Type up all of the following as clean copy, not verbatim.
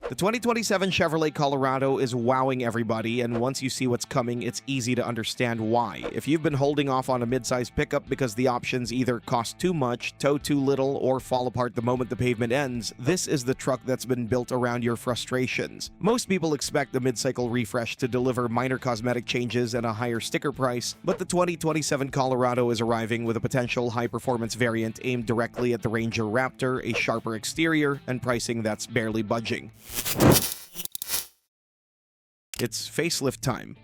The 2027 Chevrolet Colorado is wowing everybody, and once you see what's coming, it's easy to understand why. If you've been holding off on a midsize pickup because the options either cost too much, tow too little, or fall apart the moment the pavement ends, this is the truck that's been built around your frustrations. Most people expect the mid-cycle refresh to deliver minor cosmetic changes and a higher sticker price, but the 2027 Colorado is arriving with a potential high-performance variant aimed directly at the Ranger Raptor, a sharper exterior, and pricing that's barely budging. It's facelift time.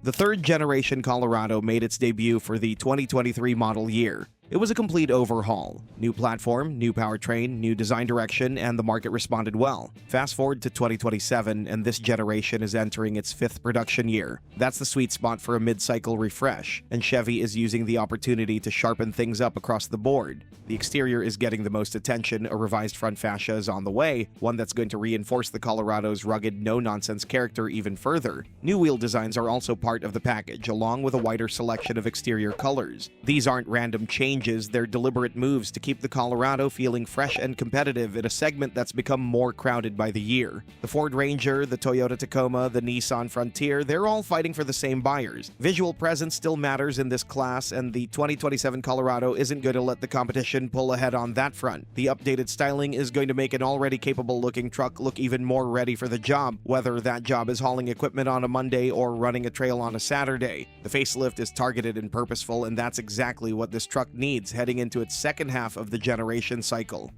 The third-generation Colorado made its debut for the 2023 model year. It was a complete overhaul. New platform, new powertrain, new design direction, and the market responded well. Fast forward to 2027, and this generation is entering its fifth production year. That's the sweet spot for a mid-cycle refresh, and Chevy is using the opportunity to sharpen things up across the board. The exterior is getting the most attention, a revised front fascia is on the way, one that's going to reinforce the Colorado's rugged, no-nonsense character even further. New wheel designs are also part of the package, along with a wider selection of exterior colors. These aren't random changes, they're deliberate moves to keep the Colorado feeling fresh and competitive in a segment that's become more crowded by the year. The Ford Ranger, the Toyota Tacoma, the Nissan Frontier, they're all fighting for the same buyers. Visual presence still matters in this class, and the 2027 Colorado isn't going to let the competition pull ahead on that front. The updated styling is going to make an already capable-looking truck look even more ready for the job, whether that job is hauling equipment on a Monday or running a trail on a Saturday. The facelift is targeted and purposeful, and that's exactly what this truck needs heading into its second half of the generation cycle.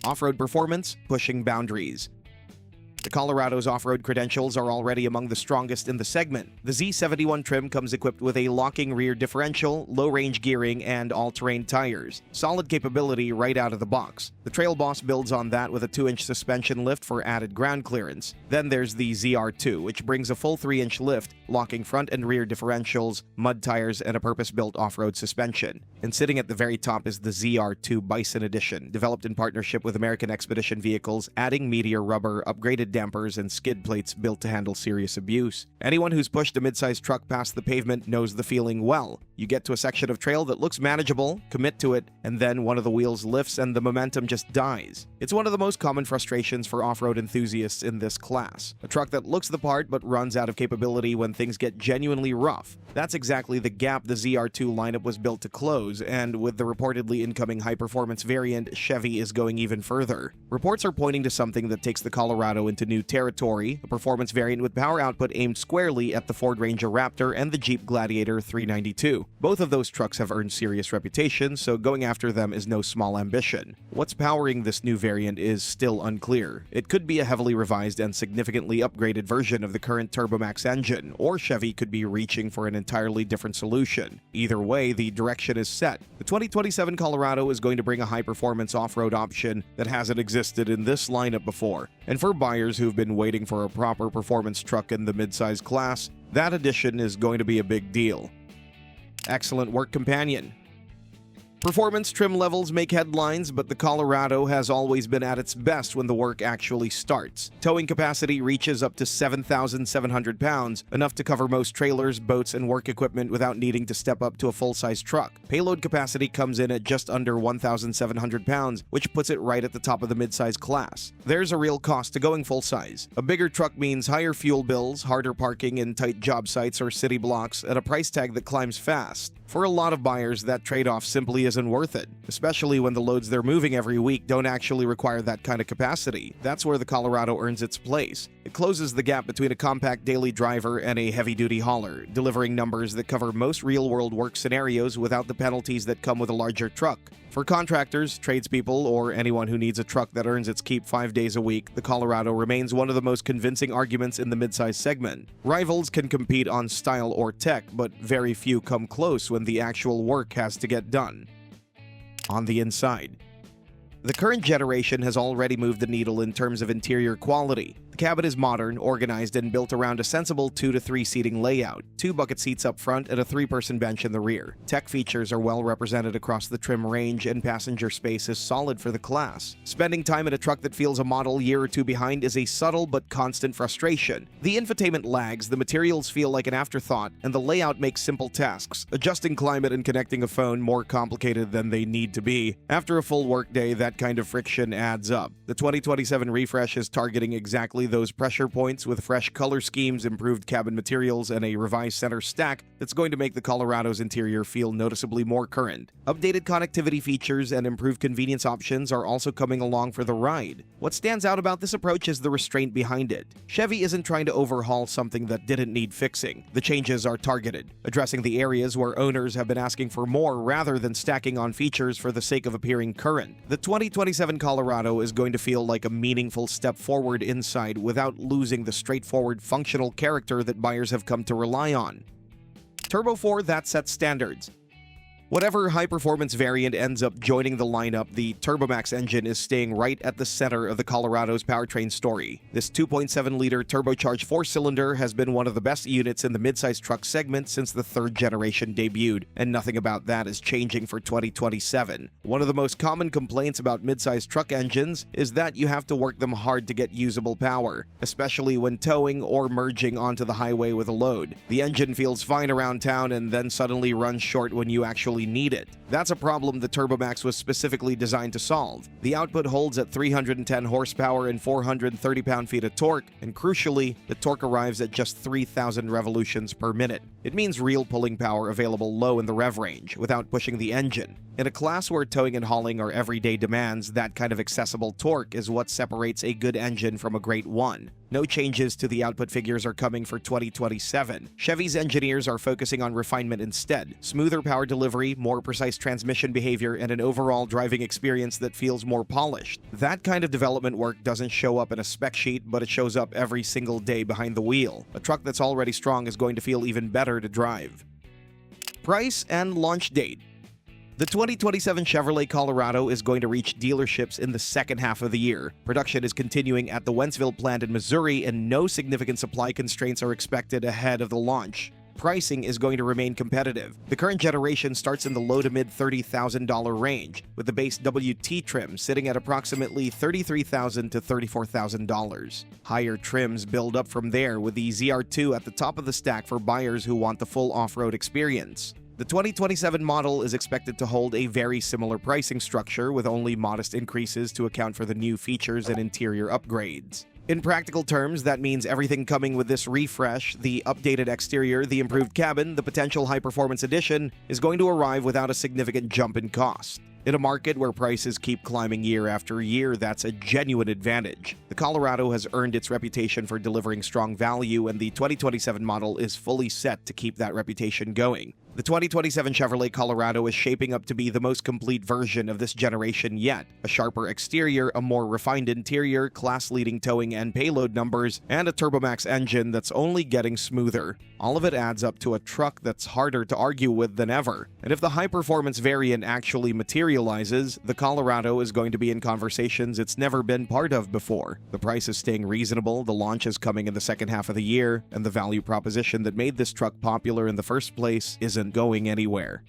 Off-road performance, pushing boundaries. The Colorado's off-road credentials are already among the strongest in the segment. The Z71 trim comes equipped with a locking rear differential, low-range gearing, and all-terrain tires. Solid capability right out of the box. The Trail Boss builds on that with a 2-inch suspension lift for added ground clearance. Then there's the ZR2, which brings a full 3-inch lift, locking front and rear differentials, mud tires, and a purpose-built off-road suspension. And sitting at the very top is the ZR2 Bison Edition, developed in partnership with American Expedition Vehicles, adding Meteor rubber, upgraded dampers, and skid plates built to handle serious abuse. Anyone who's pushed a midsize truck past the pavement knows the feeling well. You get to a section of trail that looks manageable, commit to it, and then one of the wheels lifts and the momentum just dies. It's one of the most common frustrations for off-road enthusiasts in this class. A truck that looks the part but runs out of capability when things get genuinely rough. That's exactly the gap the ZR2 lineup was built to close, and with the reportedly incoming high-performance variant, Chevy is going even further. Reports are pointing to something that takes the Colorado into new territory, a performance variant with power output aimed squarely at the Ford Ranger Raptor and the Jeep Gladiator 392. Both of those trucks have earned serious reputations, so going after them is no small ambition. What's powering this new variant is still unclear. It could be a heavily revised and significantly upgraded version of the current Turbomax engine, or Chevy could be reaching for an entirely different solution. Either way, the direction is set. The 2027 Colorado is going to bring a high-performance off-road option that hasn't existed in this lineup before, and for buyers who've been waiting for a proper performance truck in the midsize class, that addition is going to be a big deal. Excellent work companion. Performance trim levels make headlines, but the Colorado has always been at its best when the work actually starts. Towing capacity reaches up to 7,700 pounds, enough to cover most trailers, boats, and work equipment without needing to step up to a full-size truck. Payload capacity comes in at just under 1,700 pounds, which puts it right at the top of the midsize class. There's a real cost to going full-size. A bigger truck means higher fuel bills, harder parking in tight job sites or city blocks, and a price tag that climbs fast. For a lot of buyers, that trade-off simply isn't worth it, especially when the loads they're moving every week don't actually require that kind of capacity. That's where the Colorado earns its place. It closes the gap between a compact daily driver and a heavy-duty hauler, delivering numbers that cover most real-world work scenarios without the penalties that come with a larger truck. For contractors, tradespeople, or anyone who needs a truck that earns its keep 5 days a week, the Colorado remains one of the most convincing arguments in the midsize segment. Rivals can compete on style or tech, but very few come close when the actual work has to get done. On the inside, the current generation has already moved the needle in terms of interior quality. The cabin is modern, organized, and built around a sensible 2 to 3 seating layout, 2 bucket seats up front and a 3-person bench in the rear. Tech features are well represented across the trim range, and passenger space is solid for the class. Spending time in a truck that feels a model year or two behind is a subtle but constant frustration. The infotainment lags, the materials feel like an afterthought, and the layout makes simple tasks, adjusting climate and connecting a phone, more complicated than they need to be. After a full workday, that that kind of friction adds up. The 2027 refresh is targeting exactly those pressure points with fresh color schemes, improved cabin materials, and a revised center stack that's going to make the Colorado's interior feel noticeably more current. Updated connectivity features and improved convenience options are also coming along for the ride. What stands out about this approach is the restraint behind it. Chevy isn't trying to overhaul something that didn't need fixing. The changes are targeted, addressing the areas where owners have been asking for more rather than stacking on features for the sake of appearing current. The 2027 Colorado is going to feel like a meaningful step forward inside without losing the straightforward functional character that buyers have come to rely on. Turbo 4 that sets standards. Whatever high-performance variant ends up joining the lineup, the TurboMax engine is staying right at the center of the Colorado's powertrain story. This 2.7-liter turbocharged four-cylinder has been one of the best units in the midsize truck segment since the third generation debuted, and nothing about that is changing for 2027. One of the most common complaints about midsize truck engines is that you have to work them hard to get usable power, especially when towing or merging onto the highway with a load. The engine feels fine around town and then suddenly runs short when you actually need it. That's a problem the TurboMax was specifically designed to solve. The output holds at 310 horsepower and 430 pound-feet of torque, and crucially, the torque arrives at just 3,000 revolutions per minute. It means real pulling power available low in the rev range, without pushing the engine. In a class where towing and hauling are everyday demands, that kind of accessible torque is what separates a good engine from a great one. No changes to the output figures are coming for 2027. Chevy's engineers are focusing on refinement instead. Smoother power delivery, more precise transmission behavior, and an overall driving experience that feels more polished. That kind of development work doesn't show up in a spec sheet, but it shows up every single day behind the wheel. A truck that's already strong is going to feel even better to drive. Price and launch date. The 2027 Chevrolet Colorado is going to reach dealerships in the second half of the year. Production is continuing at the Wentzville plant in Missouri, and no significant supply constraints are expected ahead of the launch. Pricing is going to remain competitive. The current generation starts in the low to mid $30,000 range, with the base WT trim sitting at approximately $33,000 to $34,000. Higher trims build up from there, with the ZR2 at the top of the stack for buyers who want the full off-road experience. The 2027 model is expected to hold a very similar pricing structure, with only modest increases to account for the new features and interior upgrades. In practical terms, that means everything coming with this refresh, the updated exterior, the improved cabin, the potential high-performance edition, is going to arrive without a significant jump in cost. In a market where prices keep climbing year after year, that's a genuine advantage. The Colorado has earned its reputation for delivering strong value, and the 2027 model is fully set to keep that reputation going. The 2027 Chevrolet Colorado is shaping up to be the most complete version of this generation yet. A sharper exterior, a more refined interior, class-leading towing and payload numbers, and a TurboMax engine that's only getting smoother. All of it adds up to a truck that's harder to argue with than ever. And if the high-performance variant actually materializes, the Colorado is going to be in conversations it's never been part of before. The price is staying reasonable, the launch is coming in the second half of the year, and the value proposition that made this truck popular in the first place isn't going anywhere.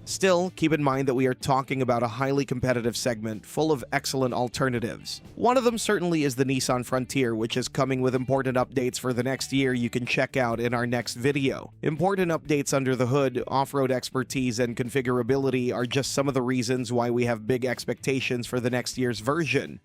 Still, keep in mind that we are talking about a highly competitive segment full of excellent alternatives. One of them certainly is the Nissan Frontier, which is coming with important updates for the next year you can check out in our next video. Important updates under the hood, off-road expertise, and configurability are just some of the reasons why we have big expectations for the next year's version.